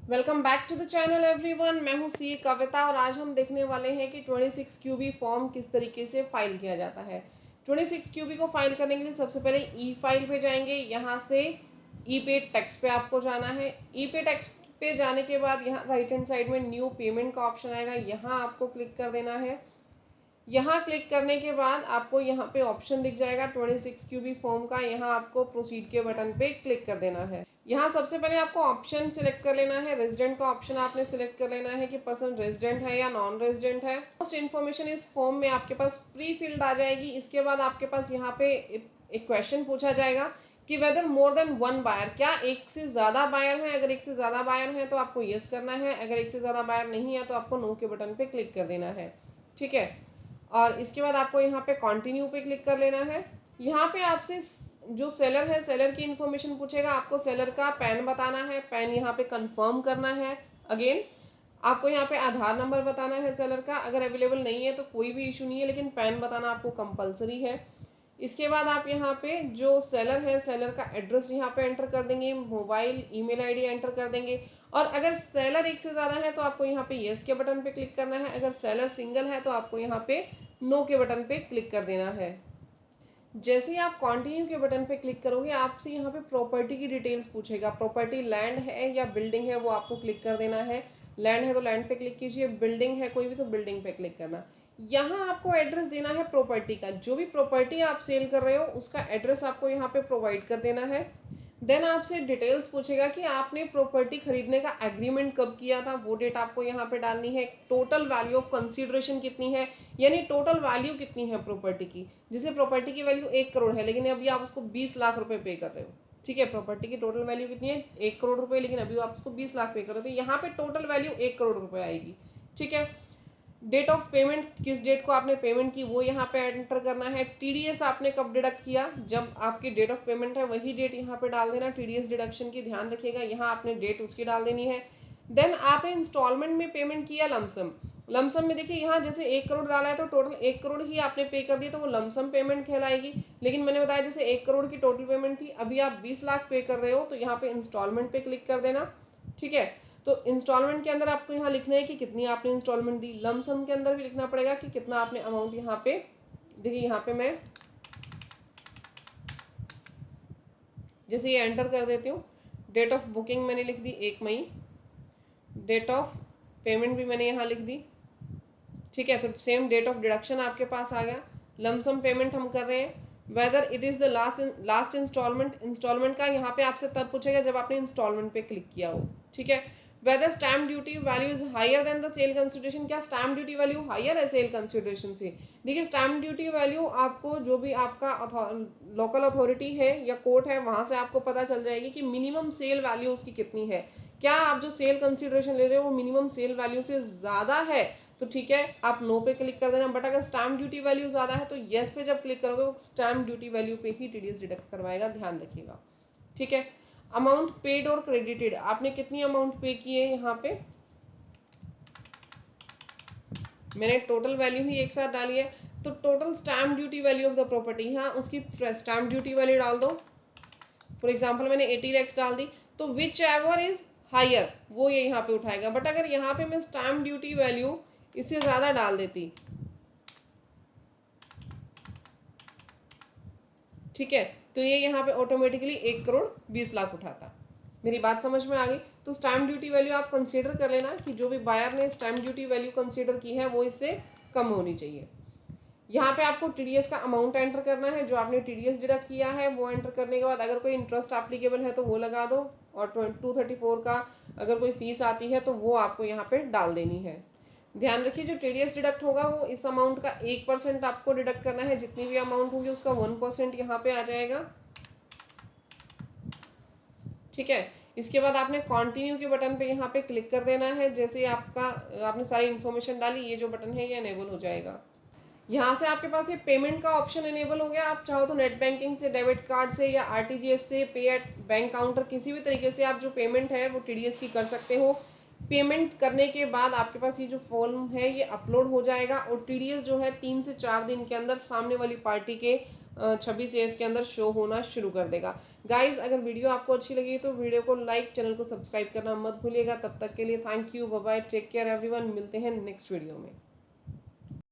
Welcome back to the channel everyone. मैं हूं सी कविता और आज हम देखने वाले हैं कि 26 क्यूबी फॉर्म किस तरीके से फाइल किया जाता है। 26 क्यूबी को फाइल करने के लिए सबसे पहले ई फाइल पे जाएंगे। यहाँ से ई पे टेक्स्ट पे आपको जाना है। ई पे टेक्स्ट पे जाने के बाद यहाँ राइट हैंड साइड में न्यू पेमेंट का ऑप्शन आएगा, यहाँ आपको क्लिक कर देना है। यहाँ क्लिक करने के बाद आपको यहाँ पे ऑप्शन दिख जाएगा 26 क्यूबी फॉर्म का। यहाँ आपको प्रोसीड के बटन पे क्लिक कर देना है। यहाँ सबसे पहले आपको ऑप्शन सिलेक्ट कर लेना है। रेजिडेंट का ऑप्शन आपने सिलेक्ट कर लेना है कि पर्सन रेजिडेंट है या नॉन रेजिडेंट है। मोस्ट इन्फॉर्मेशन इस फॉर्म में आपके पास प्री फिल्ड आ जाएगी। इसके बाद आपके पास यहाँ पे एक क्वेश्चन पूछा जाएगा कि whether more than one buyer, क्या एक से ज़्यादा बायर है। अगर एक से ज़्यादा बायर है तो आपको येस करना है, अगर एक से ज़्यादा बायर नहीं है तो आपको नो के बटन पे क्लिक कर देना है। ठीक है, और इसके बाद आपको यहाँ पे कंटिन्यू पे क्लिक कर लेना है। यहाँ पे आपसे जो सेलर है, सेलर की इन्फॉर्मेशन पूछेगा। आपको सेलर का पैन बताना है, पैन यहाँ पे कंफर्म करना है। अगेन आपको यहाँ पे आधार नंबर बताना है सेलर का। अगर अवेलेबल नहीं है तो कोई भी इशू नहीं है, लेकिन पैन बताना आपको कंपलसरी है। इसके बाद आप यहाँ पे जो सेलर है, सेलर का एड्रेस यहाँ पे एंटर कर देंगे, मोबाइल ईमेल आईडी एंटर कर देंगे। और अगर सेलर एक से ज़्यादा है तो आपको यहाँ पे येस के बटन पे क्लिक करना है। अगर सेलर सिंगल है तो आपको यहाँ पे नो के बटन पे क्लिक कर देना है। जैसे ही आप कंटिन्यू के बटन पे क्लिक करोगे आपसे यहाँ पे प्रॉपर्टी की डिटेल्स पूछेगा। प्रॉपर्टी लैंड है या बिल्डिंग है वो आपको क्लिक कर देना है। लैंड है तो लैंड पे क्लिक कीजिए, बिल्डिंग है कोई भी तो बिल्डिंग पे क्लिक करना। यहाँ आपको एड्रेस देना है प्रॉपर्टी का। जो भी प्रॉपर्टी आप सेल कर रहे हो उसका एड्रेस आपको यहाँ पे प्रोवाइड कर देना है। देन आपसे डिटेल्स पूछेगा कि आपने प्रॉपर्टी खरीदने का एग्रीमेंट कब किया था, वो डेट आपको यहाँ पे डालनी है। टोटल वैल्यू ऑफ कंसीडरेशन कितनी है, यानी टोटल वैल्यू कितनी है प्रॉपर्टी की। जैसे प्रॉपर्टी की वैल्यू 1 करोड़ है लेकिन अभी आप उसको 20 लाख रुपए पे कर रहे हो। ठीक है, प्रॉपर्टी की टोटल वैल्यू कितनी है, 1 करोड़ रुपए, लेकिन अभी आप उसको 20 लाख पे कर रहे हो तो यहाँ पे टोटल वैल्यू 1 करोड़ रुपए आएगी। ठीक है, डेट ऑफ पेमेंट, किस डेट को आपने पेमेंट की वो यहाँ पे एंटर करना है। टीडीएस आपने कब डिडक्ट किया, जब आपकी डेट ऑफ पेमेंट है वही डेट यहाँ पे डाल देना। टीडीएस डिडक्शन की ध्यान रखिएगा, यहाँ आपने डेट उसकी डाल देनी है। देन आपने इंस्टॉलमेंट में पेमेंट किया लमसम। लमसम में देखिए यहाँ जैसे 1 करोड़ डाला है तो टोटल 1 करोड़ ही आपने पे कर दिया तो वो लमसम पेमेंट कहलाएगी। लेकिन मैंने बताया जैसे 1 करोड़ की टोटल पेमेंट थी, अभी आप 20 लाख पे कर रहे हो तो यहाँ पे इंस्टॉलमेंट पे क्लिक कर देना। ठीक है, तो इंस्टॉलमेंट के अंदर आपको यहाँ लिखना है कि कितनी आपने इंस्टॉलमेंट दी। लमसम के अंदर भी लिखना पड़ेगा कि कितना आपने अमाउंट यहाँ पे, देखिए यहाँ पे मैं जैसे ये एंटर कर देती हूँ। डेट ऑफ बुकिंग मैंने लिख दी 1 मई, डेट ऑफ पेमेंट भी मैंने यहाँ लिख दी। ठीक है, तो सेम डेट ऑफ डिडक्शन आपके पास आ गया। लमसम पेमेंट हम कर रहे हैं। Whether it is the last installment, installment का यहाँ पे आपसे तब पूछेगा जब आपने इंस्टॉलमेंट पे क्लिक किया हो। ठीक है, whether stamp duty value is higher than the sale consideration, क्या स्टैम्प ड्यूटी वैल्यू हायर है सेल कंसिडरेशन से। देखिए स्टैम्प ड्यूटी वैल्यू आपको जो भी आपका लोकल अथॉरिटी है या कोर्ट है वहाँ से आपको पता चल जाएगी कि मिनिमम सेल वैल्यू उसकी कितनी है। क्या आप जो सेल कंसिडरेशन ले रहे हो वो मिनिमम सेल वैल्यू से ज़्यादा है तो ठीक है आप नो पे क्लिक कर देना। बट अगर स्टैम्प ड्यूटी वैल्यू ज़्यादा है तो येस पे जब क्लिक करोगे वो स्टैम्प ड्यूटी वैल्यू पे ही टीडीएस डिडक्ट करवाएगा, ध्यान रखिएगा। ठीक है, अमाउंट पेड और क्रेडिटेड, आपने कितनी अमाउंट पे की है, यहाँ पे मैंने टोटल वैल्यू ही एक साथ डाली है। तो total stamp duty value of the property, यहाँ उसकी स्टैम्प ड्यूटी वैल्यू डाल दो। फॉर एग्जाम्पल मैंने 80 लैक्स डाल दी तो विच एवर इज हायर वो ये यहाँ पे उठाएगा। बट अगर यहाँ पे मैं स्टैम्प ड्यूटी वैल्यू इससे ज़्यादा डाल देती, ठीक है, तो ये यहाँ पे ऑटोमेटिकली 1 करोड़ 20 लाख उठाता। मेरी बात समझ में आ गई। तो स्टैम्प ड्यूटी वैल्यू आप कंसीडर कर लेना कि जो भी बायर ने स्टैम्प ड्यूटी वैल्यू कंसीडर की है वो इससे कम होनी चाहिए। यहाँ पे आपको टीडीएस का अमाउंट एंटर करना है, जो आपने टीडीएस डिडक्ट किया है वो एंटर करने के बाद अगर कोई इंटरेस्ट एप्लीकेबल है तो वो लगा दो, और 234 का अगर कोई फीस आती है तो वो आपको यहाँ पे डाल देनी है। ध्यान रखिए जो टीडीएस डिडक्ट होगा वो इस अमाउंट का 1% आपको डिडक्ट करना है, जितनी भी अमाउंट होगी उसका 1% यहाँ पे आ जाएगा। ठीक है, इसके बाद आपने कंटिन्यू के बटन पे यहाँ पे क्लिक कर देना है। जैसे आपका आपने सारी इन्फॉर्मेशन डाली, ये जो बटन है ये अनेबल हो जाएगा। यहाँ से आपके पास ये पेमेंट का ऑप्शन इनेबल हो गया। आप चाहो तो नेट बैंकिंग से, डेबिट कार्ड से या आरटीजीएस से, पे एट बैंक काउंटर, किसी भी तरीके से आप जो पेमेंट है वो टीडीएस की कर सकते हो। पेमेंट करने के बाद आपके पास ये जो फॉर्म है ये अपलोड हो जाएगा और टीडीएस जो है 3 से 4 दिन के अंदर सामने वाली पार्टी के 26 ईयर्स के अंदर शो होना शुरू कर देगा। गाइज अगर वीडियो आपको अच्छी लगी तो वीडियो को लाइक, चैनल को सब्सक्राइब करना मत भूलिएगा। तब तक के लिए thank you, bye bye, take care everyone. मिलते हैं नेक्स्ट वीडियो में।